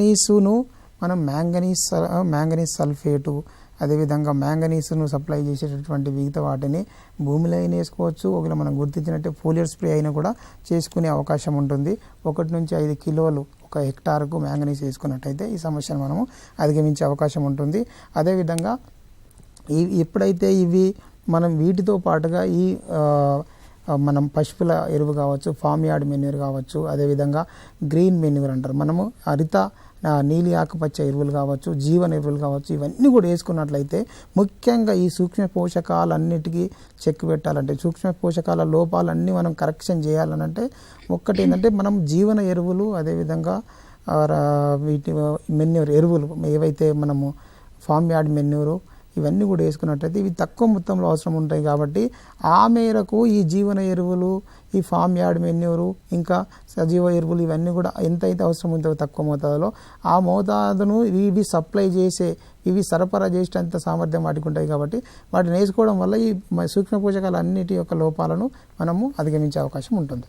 మ్యాంగనీసును మనం manganese sulphate, అదేవిధంగా మ్యాంగనీస్ను supply చేసేటటువంటి మిగతా వాటిని భూమిలో అయినా వేసుకోవచ్చు. ఒకవేళ మనం గుర్తించినట్టే ఫోలియర్ స్ప్రే అయినా కూడా చేసుకునే అవకాశం ఉంటుంది. 1 నుంచి 5 కిలోలు ఒక హెక్టార్కు మ్యాంగనీస్ వేసుకున్నట్టయితే ఈ సమస్యను మనము అధిగమించే అవకాశం ఉంటుంది. అదేవిధంగా ఎప్పుడైతే ఇవి మనం వీటితో పాటుగా మనం పశువుల ఎరువు కావచ్చు, ఫామ్ యార్డ్ మెన్యూర్ కావచ్చు, అదేవిధంగా గ్రీన్ మెన్యూర్ అంటారు, మనము నీలి ఆకుపచ్చ ఎరువులు కావచ్చు, జీవన ఎరువులు కావచ్చు, ఇవన్నీ కూడా వేసుకున్నట్లయితే ముఖ్యంగా ఈ సూక్ష్మ పోషకాలన్నిటికీ చెక్ పెట్టాలంటే, సూక్ష్మ పోషకాల లోపాలన్నీ మనం కరెక్షన్ చేయాలనంటే ఒక్కటి ఏంటంటే మనం జీవన ఎరువులు, అదేవిధంగా వీటి మెన్యూర్ ఎరువులు ఏవైతే మనము ఫామ్ యార్డ్ మెన్యూరు ఇవన్నీ కూడా వేసుకున్నట్లయితే ఇవి తక్కువ మొత్తంలో అవసరం ఉంటాయి. కాబట్టి ఆ మేరకు ఈ జీవన ఎరువులు, ఈ ఫామ్ యార్డ్ మెన్యూరు, ఇంకా సజీవ ఎరువులు ఇవన్నీ కూడా ఎంతైతే అవసరం ఉందో తక్కువ మోతాదులో ఆ మోతాదును ఇవి సరఫరా చేసేంత సామర్థ్యం వాటికి ఉంటాయి. కాబట్టి వాటిని వేసుకోవడం వల్ల ఈ సూక్ష్మ పోషకాలు అన్నిటి యొక్క లోపాలను మనము అధిగమించే అవకాశం ఉంటుంది.